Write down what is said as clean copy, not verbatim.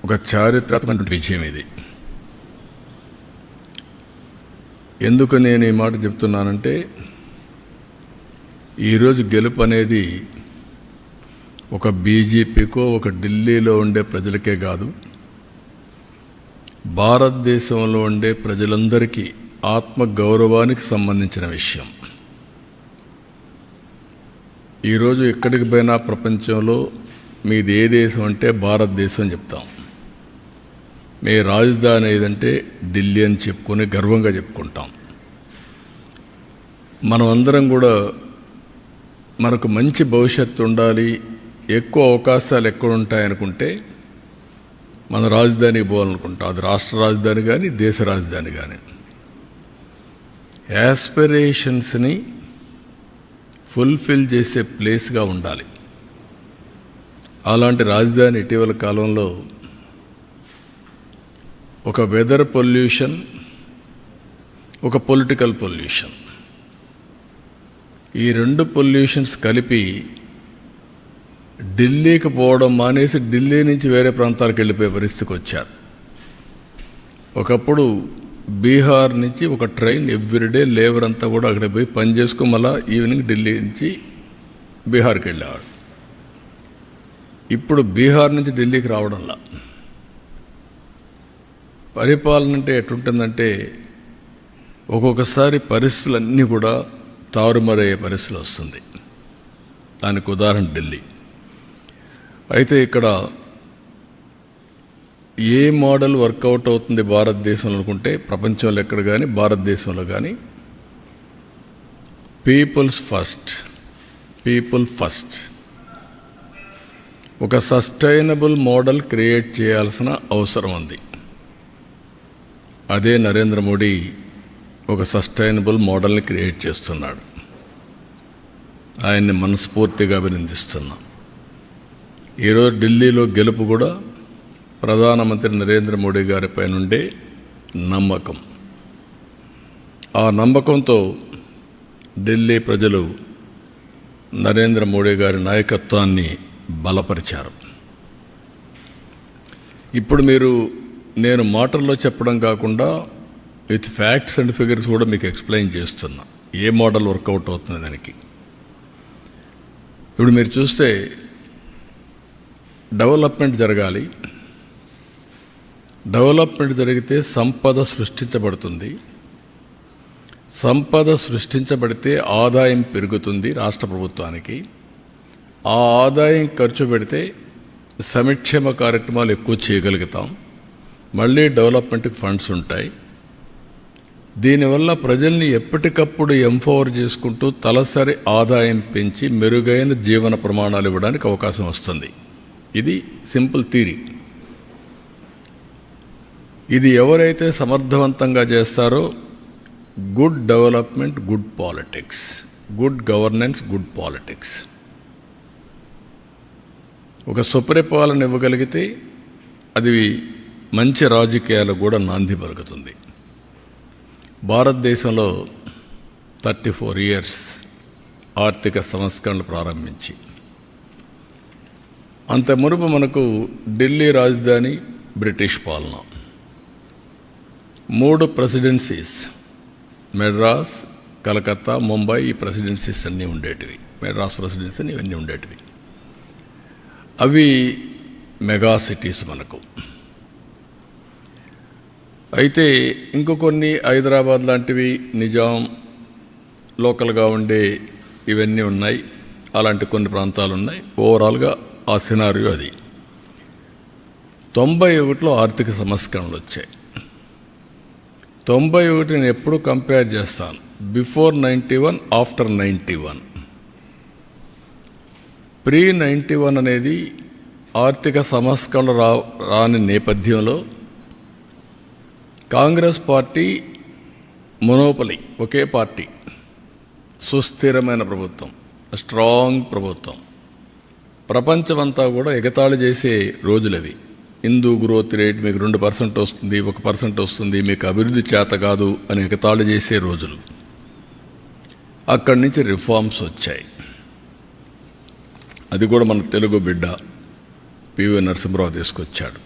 ఒక చారిత్రాత్మక విజయం ఇది. ఎందుకు నేను ఈ మాట చెప్తున్నానంటే, ఈరోజు గెలుపు అనేది ఒక బీజేపీకో ఒక ఢిల్లీలో ఉండే ప్రజలకే కాదు, భారతదేశంలో ఉండే ప్రజలందరికీ ఆత్మగౌరవానికి సంబంధించిన విషయం. ఈరోజు ఎక్కడికి పోయినా ప్రపంచంలో మీది ఏ దేశం అంటే భారతదేశం చెప్తాం, మీ రాజధాని ఏదంటే ఢిల్లీ అని చెప్పుకొని గర్వంగా చెప్పుకుంటాం. మనం అందరం కూడా మనకు మంచి భవిష్యత్తు ఉండాలి, ఎక్కువ అవకాశాలు ఎక్కడ ఉంటాయనుకుంటే మన రాజధానికి పోవాలనుకుంటాం. అది రాష్ట్ర రాజధాని కానీ దేశ రాజధాని కానీ. యాస్పిరేషన్స్ని ఫుల్ఫిల్ చేసే ప్లేస్గా ఉండాలి. అలాంటి రాజధాని ఇటీవల కాలంలో ఒక వెదర్ పొల్యూషన్, ఒక పొలిటికల్ పొల్యూషన్, ఈ రెండు పొల్యూషన్స్ కలిపి ఢిల్లీకి పోవడం మానేసి ఢిల్లీ నుంచి వేరే ప్రాంతాలకు వెళ్ళిపోయే పరిస్థితికి వచ్చారు. ఒకప్పుడు బీహార్ నుంచి ఒక ట్రైన్ ఎవ్రీడే లేబర్ అంతా కూడా అక్కడ పోయి పని చేసుకుని మళ్ళా ఈవినింగ్ ఢిల్లీ నుంచి బీహార్కి వెళ్ళేవాడు. ఇప్పుడు బీహార్ నుంచి ఢిల్లీకి రావడంలా పరిపాలన అంటే ఎట్లుంటుందంటే, ఒక్కొక్కసారి పరిస్థితులన్నీ కూడా తారుమారయ్యే పరిస్థితులు వస్తుంది. దానికి ఉదాహరణ ఢిల్లీ. అయితే ఇక్కడ ఏ మోడల్ వర్కౌట్ అవుతుంది భారతదేశంలో అనుకుంటే, ప్రపంచంలో ఎక్కడ కానీ భారతదేశంలో కానీ పీపుల్స్ ఫస్ట్, పీపుల్ ఫస్ట్. ఒక సస్టైనబుల్ మోడల్ క్రియేట్ చేయాల్సిన అవసరం ఉంది. అదే నరేంద్ర మోడీ ఒక సస్టైనబుల్ మోడల్ని క్రియేట్ చేస్తున్నాడు. ఆయన్ని మనస్ఫూర్తిగా అభినందిస్తున్నాం. ఈరోజు ఢిల్లీలో గెలుపు కూడా ప్రధానమంత్రి నరేంద్ర మోడీ గారిపై నుండే నమ్మకం. ఆ నమ్మకంతో ఢిల్లీ ప్రజలు నరేంద్ర మోడీ గారి నాయకత్వాన్ని బలపరిచారు. ఇప్పుడు మీరు నేను మాటల్లో చెప్పడం కాకుండా విత్ ఫ్యాక్ట్స్ అండ్ ఫిగర్స్ కూడా మీకు ఎక్స్ప్లెయిన్ చేస్తున్నా ఏ మోడల్ వర్కౌట్ అవుతుంది దానికి. ఇప్పుడు మీరు చూస్తే డెవలప్మెంట్ జరగాలి. డెవలప్మెంట్ జరిగితే సంపద సృష్టించబడుతుంది. సంపద సృష్టించబడితే ఆదాయం పెరుగుతుంది రాష్ట్ర ప్రభుత్వానికి. ఆ ఆదాయం ఖర్చు పెడితే సంక్షేమ కార్యక్రమాలు ఎక్కువ చేయగలుగుతాం. మళ్ళీ డెవలప్మెంట్కి ఫండ్స్ ఉంటాయి. దీనివల్ల ప్రజల్ని ఎప్పటికప్పుడు ఎంపవర్ చేసుకుంటూ తలసరి ఆదాయం పెంచి మెరుగైన జీవన ప్రమాణాలు ఇవ్వడానికి అవకాశం వస్తుంది. ఇది సింపుల్ థియరీ. ఇది ఎవరైతే సమర్థవంతంగా చేస్తారో good development, good politics, good governance, good politics, ఒక సుపరిపాలన ఇవ్వగలిగితే అది మంచి రాజకీయాలకు కూడా నాంది పలుకుతుంది. భారతదేశంలో 34 years ఆర్థిక సంస్కరణలు ప్రారంభించి అంత మునుపు మనకు ఢిల్లీ రాజధాని, బ్రిటిష్ పాలన, 3 ప్రెసిడెన్సీస్, మెడ్రాస్, కలకత్తా, ముంబై, ఈ ప్రెసిడెన్సీస్ అన్నీ ఉండేటివి. మెడ్రాస్ ప్రెసిడెన్సీ అని ఇవన్నీ ఉండేటివి. అవి మెగా సిటీస్ మనకు. అయితే ఇంకో కొన్ని హైదరాబాద్ లాంటివి, నిజాం లోకల్గా ఉండే ఇవన్నీ ఉన్నాయి. అలాంటి కొన్ని ప్రాంతాలు ఉన్నాయి. ఓవరాల్గా ఆ సినారియో అది. 91లో ఆర్థిక సంస్కరణలు వచ్చాయి. 91 నేను ఎప్పుడు కంపేర్ చేస్తాను, బిఫోర్ 91, ఆఫ్టర్ 91. ప్రీ 91 అనేది ఆర్థిక సంస్కరణలు రాని నేపథ్యంలో కాంగ్రెస్ పార్టీ మొనోపలి, ఒకే పార్టీ, సుస్థిరమైన ప్రభుత్వం, స్ట్రాంగ్ ప్రభుత్వం, ప్రపంచమంతా కూడా ఎగతాళి చేసే రోజులవి. హిందూ గ్రోత్ రేట్ మీకు 2% వస్తుంది, 1% వస్తుంది, మీకు అభివృద్ధి చేత కాదు అని ఎగతాళి చేసే రోజులు. అక్కడి నుంచి రిఫార్మ్స్ వచ్చాయి. అది కూడా మన తెలుగు బిడ్డ పివి నరసింహరావు తీసుకొచ్చాడు.